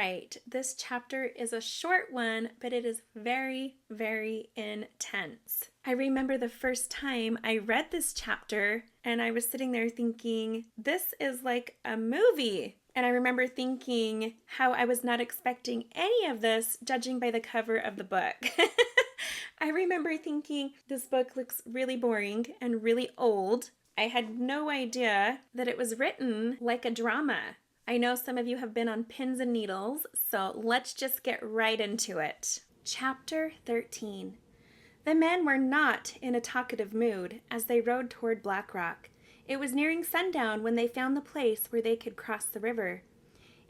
right. This chapter is a short one, but it is very, very intense. I remember the first time I read this chapter and I was sitting there thinking, this is like a movie. And I remember thinking how I was not expecting any of this, judging by the cover of the book. I remember thinking this book looks really boring and really old. I had no idea that it was written like a drama. I know some of you have been on pins and needles, so let's just get right into it. Chapter 13. The men were not in a talkative mood as they rode toward Black Rock. It was nearing sundown when they found the place where they could cross the river.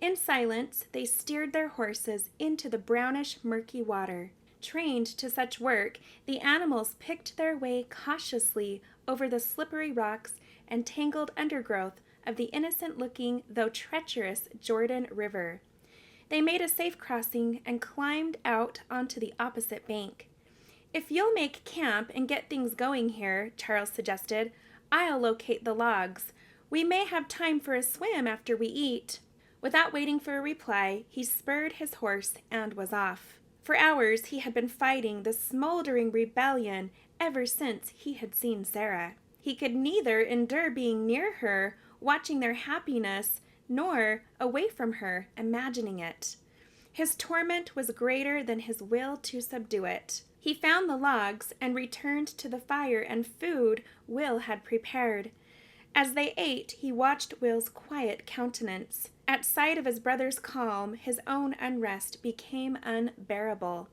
In silence, they steered their horses into the brownish, murky water. Trained to such work, the animals picked their way cautiously over the slippery rocks and tangled undergrowth of the innocent-looking, though treacherous, Jordan River. They made a safe crossing and climbed out onto the opposite bank. "If you'll make camp and get things going here," Charles suggested, "I'll locate the logs. We may have time for a swim after we eat." Without waiting for a reply, he spurred his horse and was off. For hours he had been fighting the smoldering rebellion ever since he had seen Sarah. He could neither endure being near her, watching their happiness, nor away from her, imagining it. His torment was greater than his will to subdue it. He found the logs and returned to the fire and food Will had prepared. As they ate, he watched Will's quiet countenance. At sight of his brother's calm, his own unrest became unbearable.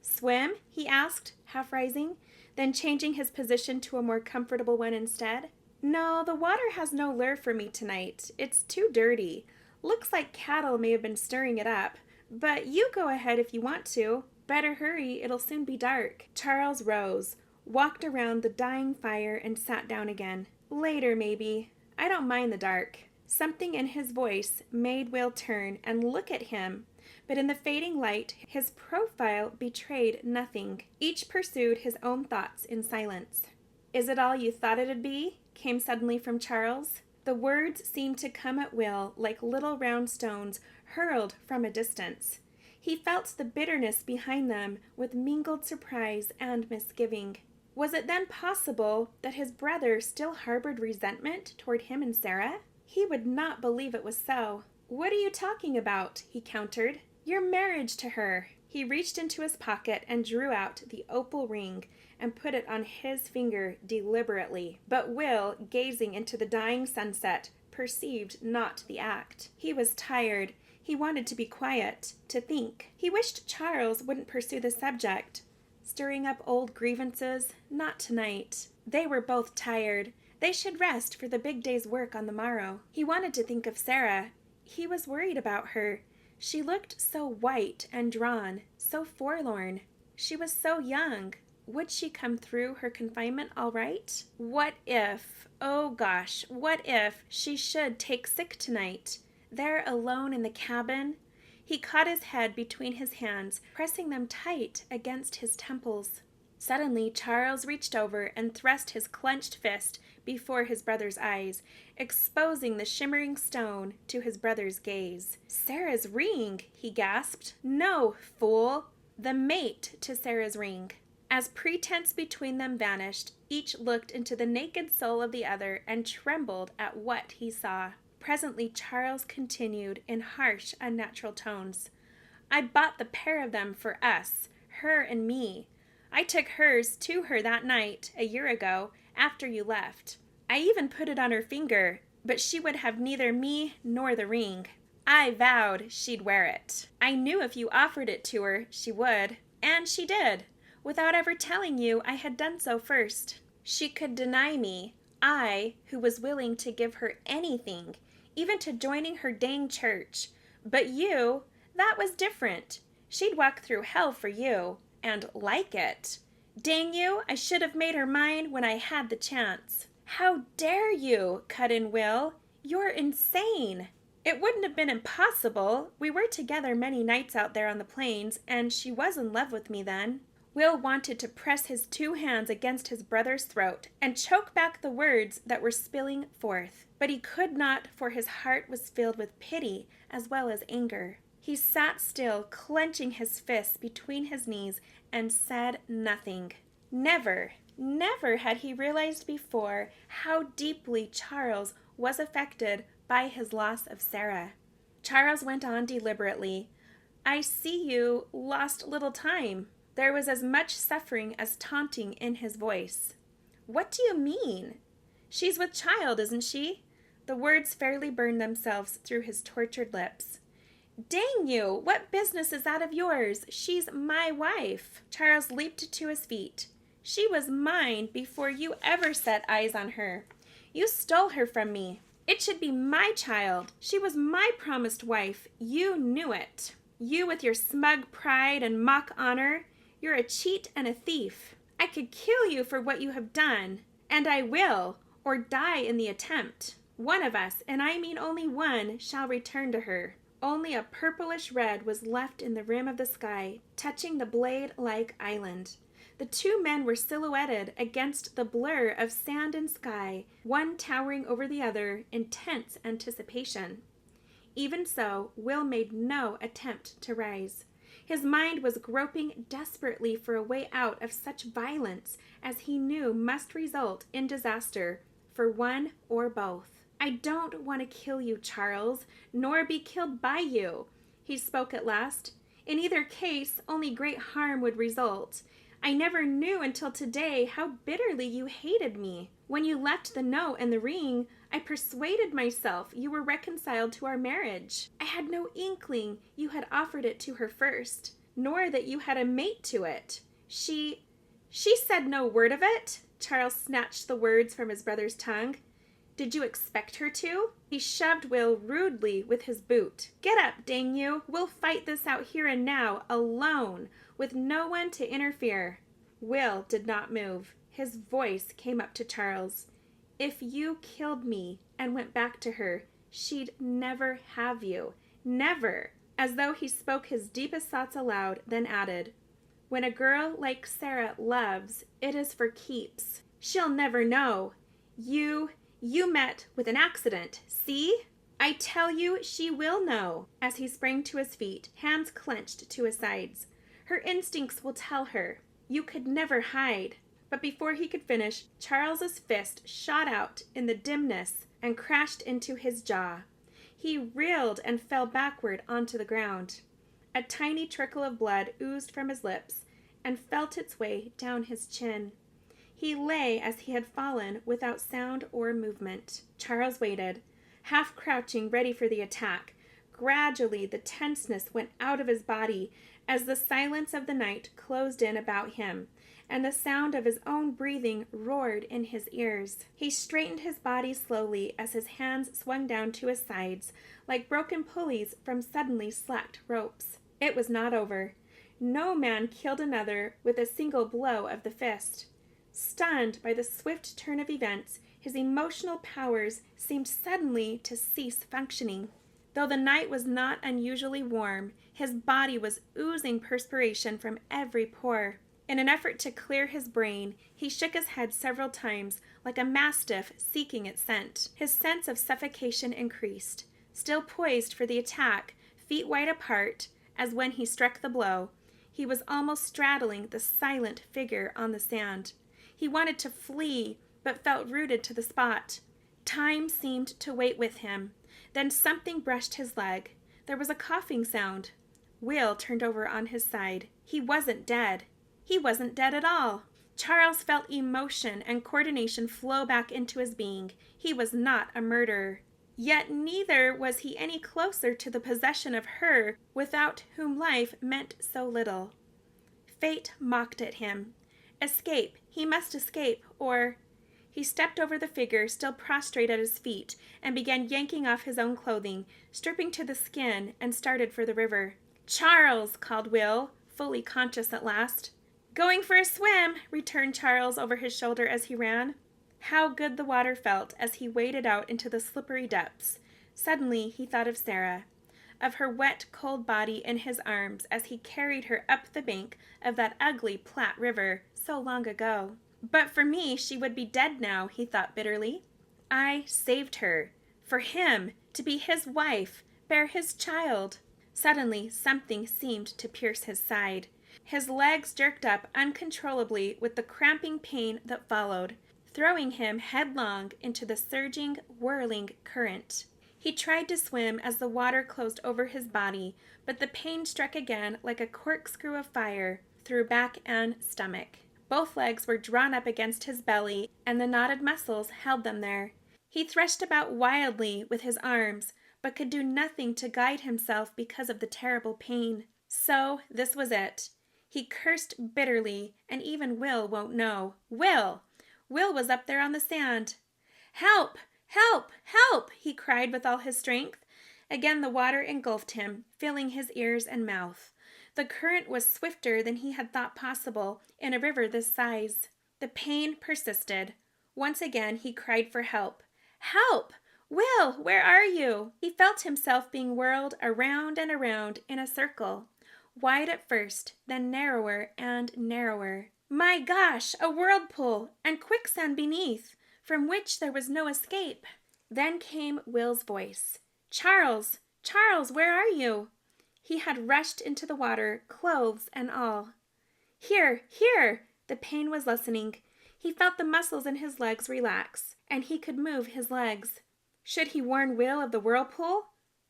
"Swim?" he asked, half rising, then changing his position to a more comfortable one instead. "No, the water has no lure for me tonight. It's too dirty. Looks like cattle may have been stirring it up. But you go ahead if you want to. Better hurry, it'll soon be dark." Charles rose, walked around the dying fire, and sat down again. "Later, maybe. I don't mind the dark." Something in his voice made Will turn and look at him, but in the fading light, his profile betrayed nothing. Each pursued his own thoughts in silence. "Is it all you thought it'd be?" came suddenly from Charles. The words seemed to come at Will like little round stones hurled from a distance. He felt the bitterness behind them with mingled surprise and misgiving. Was it then possible that his brother still harbored resentment toward him and Sarah? He would not believe it was so. "What are you talking about?" he countered. "Your marriage to her." He reached into his pocket and drew out the opal ring and put it on his finger deliberately. But Will, gazing into the dying sunset, perceived not the act. He was tired. He wanted to be quiet, to think. He wished Charles wouldn't pursue the subject. Stirring up old grievances? Not tonight. They were both tired. They should rest for the big day's work on the morrow. He wanted to think of Sarah. He was worried about her. She looked so white and drawn, so forlorn. She was so young. Would she come through her confinement all right? What if, oh gosh, what if she should take sick tonight? There alone in the cabin? He caught his head between his hands, pressing them tight against his temples. Suddenly, Charles reached over and thrust his clenched fist before his brother's eyes, exposing the shimmering stone to his brother's gaze. "Sarah's ring!" he gasped. "No, fool! The mate to Sarah's ring." As pretense between them vanished, each looked into the naked soul of the other and trembled at what he saw. Presently Charles continued in harsh, unnatural tones. "I bought the pair of them for us, her and me. I took hers to her that night, a year ago, after you left. I even put it on her finger, but she would have neither me nor the ring. I vowed she'd wear it. I knew if you offered it to her, she would. And she did, without ever telling you I had done so first. She could deny me, I, who was willing to give her anything, even to joining her dang church. But you, that was different. She'd walk through hell for you, and like it. Dang you, I should have made her mine when I had the chance." "How dare you?" cut in Will. "You're insane." "It wouldn't have been impossible. We were together many nights out there on the plains, and she was in love with me then." Will wanted to press his two hands against his brother's throat and choke back the words that were spilling forth, but he could not, for his heart was filled with pity as well as anger. He sat still, clenching his fists between his knees, and said nothing. Never, never had he realized before how deeply Charles was affected by his loss of Sarah. Charles went on deliberately. "I see you lost little time." There was as much suffering as taunting in his voice. "What do you mean?" "She's with child, isn't she?" The words fairly burned themselves through his tortured lips. "Dang you! What business is that of yours? She's my wife." Charles leaped to his feet. "She was mine before you ever set eyes on her. You stole her from me. It should be my child. She was my promised wife. You knew it. You with your smug pride and mock honor. You're a cheat and a thief. I could kill you for what you have done. And I will, or die in the attempt. One of us, and I mean only one, shall return to her." Only a purplish red was left in the rim of the sky, touching the blade-like island. The two men were silhouetted against the blur of sand and sky, one towering over the other in tense anticipation. Even so, Will made no attempt to rise. His mind was groping desperately for a way out of such violence as he knew must result in disaster for one or both. "I don't want to kill you, Charles, nor be killed by you," he spoke at last. "In either case, only great harm would result. I never knew until today how bitterly you hated me. When you left the note and the ring, I persuaded myself you were reconciled to our marriage. I had no inkling you had offered it to her first, nor that you had a mate to it. She said no word of it." Charles snatched the words from his brother's tongue. "Did you expect her to?" He shoved Will rudely with his boot. "Get up, dang you! We'll fight this out here and now, alone, with no one to interfere." Will did not move. His voice came up to Charles. "If you killed me and went back to her, she'd never have you. Never." As though he spoke his deepest thoughts aloud, then added, "When a girl like Sarah loves, it is for keeps. She'll never know. You met with an accident, see? I tell you she will know." As he sprang to his feet, hands clenched to his sides. "Her instincts will tell her. You could never hide." But before he could finish, Charles's fist shot out in the dimness and crashed into his jaw. He reeled and fell backward onto the ground. A tiny trickle of blood oozed from his lips and felt its way down his chin. He lay as he had fallen, without sound or movement. Charles waited, half crouching, ready for the attack. Gradually the tenseness went out of his body as the silence of the night closed in about him, and the sound of his own breathing roared in his ears. He straightened his body slowly as his hands swung down to his sides, like broken pulleys from suddenly slacked ropes. It was not over. No man killed another with a single blow of the fist. Stunned by the swift turn of events, his emotional powers seemed suddenly to cease functioning. Though the night was not unusually warm, his body was oozing perspiration from every pore. In an effort to clear his brain, he shook his head several times, like a mastiff seeking its scent. His sense of suffocation increased. Still poised for the attack, feet wide apart, as when he struck the blow, he was almost straddling the silent figure on the sand. He wanted to flee, but felt rooted to the spot. Time seemed to wait with him. Then something brushed his leg. There was a coughing sound. Will turned over on his side. He wasn't dead. He wasn't dead at all. Charles felt emotion and coordination flow back into his being. He was not a murderer. Yet neither was he any closer to the possession of her without whom life meant so little. Fate mocked at him. Escape. He must escape, or... He stepped over the figure still prostrate at his feet and began yanking off his own clothing, stripping to the skin, and started for the river. "Charles!" called Will, fully conscious at last. "Going for a swim!" returned Charles over his shoulder as he ran. How good the water felt as he waded out into the slippery depths. Suddenly he thought of Sarah, of her wet, cold body in his arms as he carried her up the bank of that ugly Platte River so long ago. But for me, she would be dead now, he thought bitterly. I saved her. For him, to be his wife, bear his child. Suddenly, something seemed to pierce his side. His legs jerked up uncontrollably with the cramping pain that followed, throwing him headlong into the surging, whirling current. He tried to swim as the water closed over his body, but the pain struck again like a corkscrew of fire through back and stomach. Both legs were drawn up against his belly, and the knotted muscles held them there. He threshed about wildly with his arms, but could do nothing to guide himself because of the terrible pain. So this was it. He cursed bitterly, and even Will won't know. Will! Will was up there on the sand. "Help! Help! Help!" he cried with all his strength. Again the water engulfed him, filling his ears and mouth. The current was swifter than he had thought possible in a river this size. The pain persisted. Once again he cried for help. "Help! Will, where are you?" He felt himself being whirled around and around in a circle, wide at first, then narrower and narrower. My gosh, a whirlpool, and quicksand beneath, from which there was no escape. Then came Will's voice. "Charles, Charles, where are you?" He had rushed into the water, clothes and all. "Here, here!" The pain was lessening. He felt the muscles in his legs relax, and he could move his legs. Should he warn Will of the whirlpool?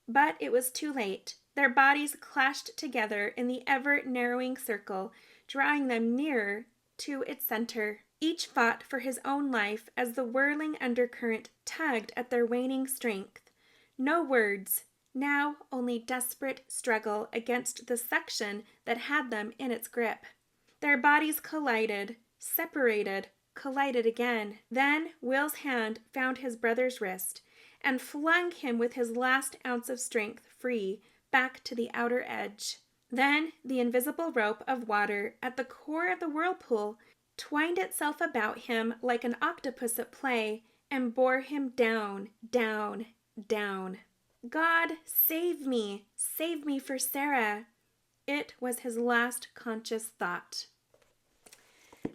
But it was too late. Their bodies clashed together in the ever-narrowing circle, drawing them nearer to its center. Each fought for his own life as the whirling undercurrent tugged at their waning strength. No words, now only desperate struggle against the suction that had them in its grip. Their bodies collided, separated, collided again. Then Will's hand found his brother's wrist and flung him with his last ounce of strength free back to the outer edge. Then the invisible rope of water at the core of the whirlpool twined itself about him like an octopus at play and bore him down, down, down. God, save me for Sarah. It was his last conscious thought.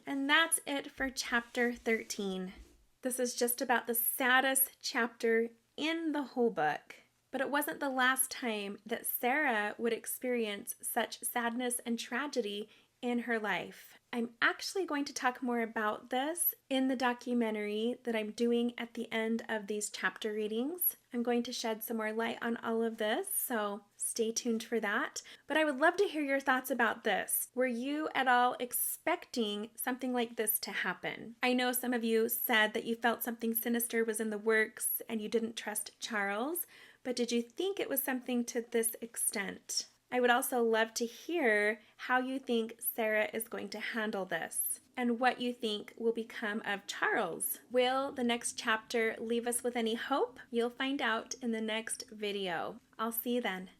And that's it for chapter 13. This is just about the saddest chapter in the whole book. But it wasn't the last time that Sarah would experience such sadness and tragedy in her life. I'm actually going to talk more about this in the documentary that I'm doing at the end of these chapter readings. I'm going to shed some more light on all of this, so stay tuned for that. But I would love to hear your thoughts about this. Were you at all expecting something like this to happen? I know some of you said that you felt something sinister was in the works and you didn't trust Charles, but did you think it was something to this extent? I would also love to hear how you think Sarah is going to handle this and what you think will become of Charles. Will the next chapter leave us with any hope? You'll find out in the next video. I'll see you then.